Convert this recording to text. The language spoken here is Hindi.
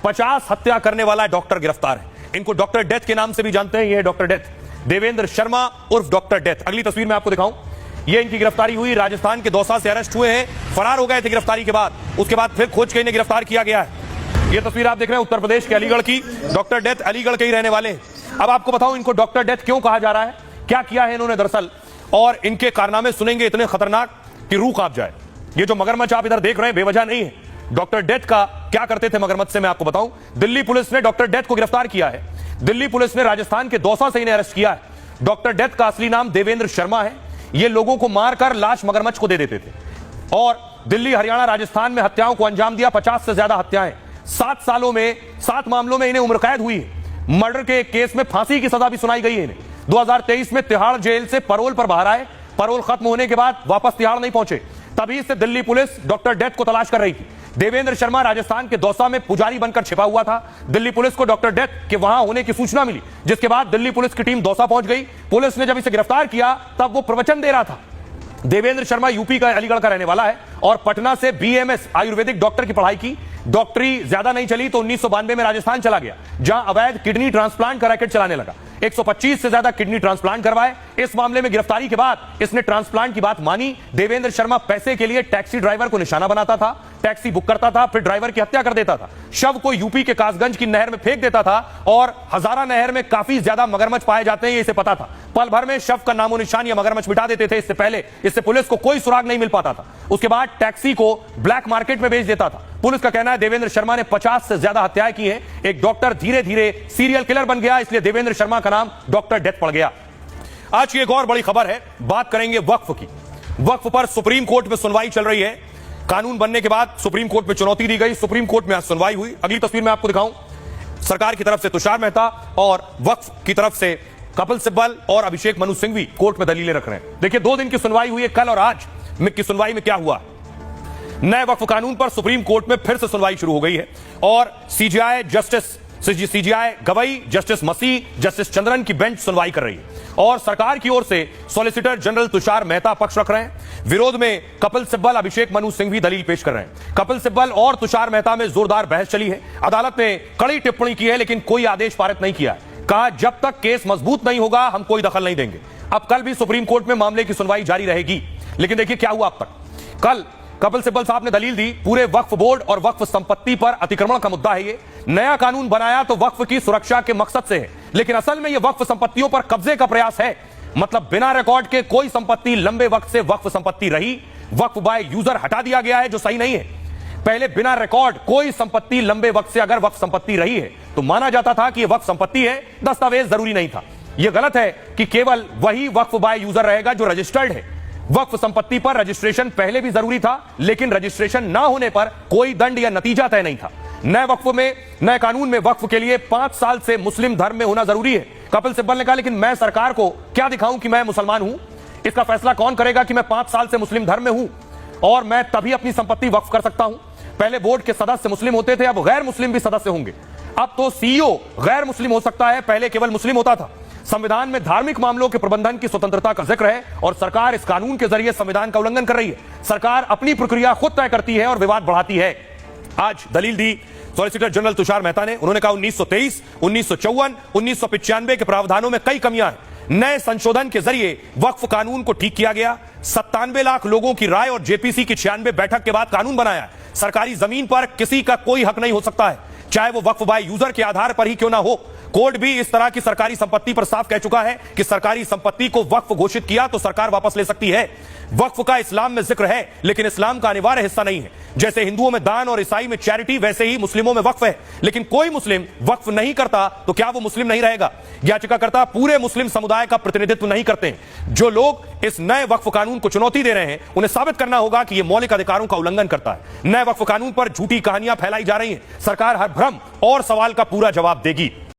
50 हत्या करने वाला डॉक्टर गिरफ्तार है। इनको डॉक्टर डेथ के नाम से भी जानते हैं। ये डॉक्टर डेथ, देवेंद्र शर्मा उर्फ डॉक्टर डेथ। अगली तस्वीर मैं आपको दिखाऊं, ये इनकी गिरफ्तारी हुई। राजस्थान के दौसा से अरेस्ट हुए हैं, फरार हो गए थे गिरफ्तारी के बाद। उसके बाद फिर खोज के इन्हें गिरफ्तार किया गया है। ये तस्वीर आप देख रहे हैं उत्तर प्रदेश के अलीगढ़ की। डॉक्टर डेथ अलीगढ़ के ही रहने वाले हैं। अब आपको बताऊं इनको डॉक्टर डेथ क्यों कहा जा रहा है, क्या किया है इन्होंने दरअसल, और इनके कारनामे सुनेंगे इतने खतरनाक कि रूह कांप जाए। ये जो मगरमच्छ आप इधर देख रहे हैं बेवजह नहीं है। डॉक्टर डेथ का क्या करते थे मगरमच्छ से मैं आपको बताऊं। दिल्ली पुलिस ने डॉक्टर डेथ को गिरफ्तार किया है। दिल्ली पुलिस ने राजस्थान के दौसा से इन्हें अरेस्ट किया है। डॉक्टर डेथ का असली नाम देवेंद्र शर्मा है। ये लोगों को मारकर लाश मगरमच्छ को दे देते थे और दिल्ली, हरियाणा, राजस्थान में हत्याओं को अंजाम दिया। 50 से ज्यादा हत्याएं, 7 सालों में 7 मामलों में इन्हें उम्र कैद हुई है। मर्डर के एक केस में फांसी की सजा भी सुनाई गई है इन्हें। 2023 में तिहाड़ जेल से पैरोल पर बाहर आए। पैरोल खत्म होने के बाद वापस तिहाड़ नहीं पहुंचे। तभी से दिल्ली पुलिस डॉक्टर डेथ को तलाश कर रही थी। देवेंद्र शर्मा राजस्थान के दौसा में पुजारी बनकर छिपा हुआ था। दिल्ली पुलिस को डॉक्टर डेथ के वहां होने की सूचना मिली, जिसके बाद दिल्ली पुलिस की टीम दौसा पहुंच गई। पुलिस ने जब इसे गिरफ्तार किया तब वो प्रवचन दे रहा था। देवेंद्र शर्मा यूपी का, अलीगढ़ का रहने वाला है और पटना से बीएमएस आयुर्वेदिक डॉक्टर की पढ़ाई की। डॉक्टरी ज्यादा नहीं चली तो 1992 में राजस्थान चला गया, जहां अवैध किडनी ट्रांसप्लांट का रैकेट चलाने लगा। 125 से ज्यादा किडनी ट्रांसप्लांट करवाए। इस मामले में गिरफ्तारी के बाद इसने ट्रांसप्लांट की बात मानी। देवेंद्र शर्मा पैसे के लिए टैक्सी ड्राइवर को निशाना बनाता था, टैक्सी बुक करता था, फिर ड्राइवर की हत्या कर देता था। शव को यूपी के कासगंज की नहर में फेंक देता था और हजारा नहर में काफी ज्यादा मगरमच्छ पाए जाते हैं, ये इसे पता था। पल भर में शव का नामो निशान या मगरमच्छ मिटा देते थे। इससे पुलिस को कोई सुराग नहीं मिल पाता था। उसके बाद टैक्सी को ब्लैक मार्केट में बेच देता था। पुलिस का कहना है देवेंद्र शर्मा ने 50 से ज्यादा हत्याएं की हैं। एक डॉक्टर धीरे धीरे सीरियल किलर बन गया, इसलिए देवेंद्र शर्मा का नाम डॉक्टर डेथ पड़ गया। आज की एक और बड़ी खबर है, बात करेंगे वक्फ की। वक्फ पर सुप्रीम कोर्ट में सुनवाई चल रही है। कानून बनने के बाद सुप्रीम कोर्ट में चुनौती दी गई, सुप्रीम कोर्ट में आज सुनवाई हुई। अगली तस्वीर में आपको दिखाऊं, सरकार की तरफ से तुषार मेहता और वक्फ की तरफ से कपिल सिब्बल और अभिषेक मनु सिंघवी कोर्ट में दलीलें रख रहे हैं। देखिए 2 दिन की सुनवाई हुई है, कल और आज की सुनवाई में क्या हुआ। नए वक्फ कानून पर सुप्रीम कोर्ट में फिर से सुनवाई शुरू हो गई है और सीजीआई गवई, जस्टिस मसीह, जस्टिस चंद्रन की बेंच सुनवाई कर रही है और सरकार की ओर से सॉलिसिटर जनरल तुषार मेहता पक्ष रख रहे हैं। विरोध में कपिल सिब्बल, अभिषेक मनु सिंघवी दलील पेश कर रहे हैं। कपिल सिब्बल और तुषार मेहता में जोरदार बहस चली है। अदालत ने कड़ी टिप्पणी की है लेकिन कोई आदेश पारित नहीं किया। कहा जब तक केस मजबूत नहीं होगा हम कोई दखल नहीं देंगे। अब कल भी सुप्रीम कोर्ट में मामले की सुनवाई जारी रहेगी। लेकिन देखिए क्या हुआ अब तक। कल कपिल सिब्बल साहब ने दलील दी, पूरे वक्फ बोर्ड और वक्फ संपत्ति पर अतिक्रमण का मुद्दा है। ये नया कानून बनाया तो वक्फ की सुरक्षा के मकसद से है, लेकिन असल में यह वक्फ संपत्तियों पर कब्जे का प्रयास है। मतलब बिना रिकॉर्ड के कोई संपत्ति लंबे वक्त से वक्फ संपत्ति रही, वक्फ बाय यूजर हटा दिया गया है, जो सही नहीं है। पहले बिना रिकॉर्ड कोई संपत्ति लंबे वक्त से अगर वक्फ संपत्ति रही है तो माना जाता था कि यह वक्फ संपत्ति है, दस्तावेज जरूरी नहीं था। यह गलत है कि केवल वही वक्फ बाय यूजर रहेगा जो रजिस्टर्ड है। वक्फ संपत्ति पर रजिस्ट्रेशन पहले भी जरूरी था, लेकिन रजिस्ट्रेशन ना होने पर कोई दंड या नतीजा तय नहीं था। नए कानून में वक्फ के लिए 5 साल से मुस्लिम धर्म में होना जरूरी है। कपिल सिब्बल ने कहा लेकिन मैं सरकार को क्या दिखाऊं कि मैं मुसलमान हूं, इसका फैसला कौन करेगा कि मैं 5 साल से मुस्लिम धर्म में हूं और मैं तभी अपनी संपत्ति वक्फ कर सकता हूं। पहले बोर्ड के सदस्य मुस्लिम होते थे, अब गैर मुस्लिम भी सदस्य होंगे। अब तो सीईओ गैर मुस्लिम हो सकता है, पहले केवल मुस्लिम होता था। संविधान में धार्मिक मामलों के प्रबंधन की स्वतंत्रता का जिक्र है और सरकार इस कानून के जरिए संविधान का उल्लंघन कर रही है। सरकार अपनी प्रक्रिया खुद तय करती है और विवाद बढ़ाती है। आज दलील दी सॉलिसिटर जनरल तुषार मेहता ने। उन्होंने कहा 1923, 1954, 1995 के प्रावधानों में कई कमियां हैं। नए संशोधन के जरिए वक्फ कानून को ठीक किया गया। 97 लाख लोगों की राय और जेपीसी की 96 बैठक के बाद कानून बनाया है। सरकारी जमीन पर किसी का कोई हक नहीं हो सकता है, चाहे वो वक्फ बाय यूजर के आधार पर ही क्यों ना हो। कोर्ट भी इस तरह की सरकारी संपत्ति पर साफ कह चुका है कि सरकारी संपत्ति को वक्फ घोषित किया तो सरकार वापस ले सकती है। वक्फ का इस्लाम में जिक्र है, लेकिन इस्लाम का अनिवार्य हिस्सा नहीं है। जैसे हिंदुओं में दान और ईसाई में चैरिटी, वैसे ही मुस्लिमों में वक्फ है। लेकिन कोई मुस्लिम वक्फ नहीं करता तो क्या वो मुस्लिम नहीं रहेगा? याचिकाकर्ता पूरे मुस्लिम समुदाय का प्रतिनिधित्व नहीं करते हैं। जो लोग इस नए वक्फ कानून को चुनौती दे रहे हैं उन्हें साबित करना होगा कि यह मौलिक अधिकारों का उल्लंघन करता है। नए वक्फ कानून पर झूठी कहानियां फैलाई जा रही हैं। सरकार हर भ्रम और सवाल का पूरा जवाब देगी।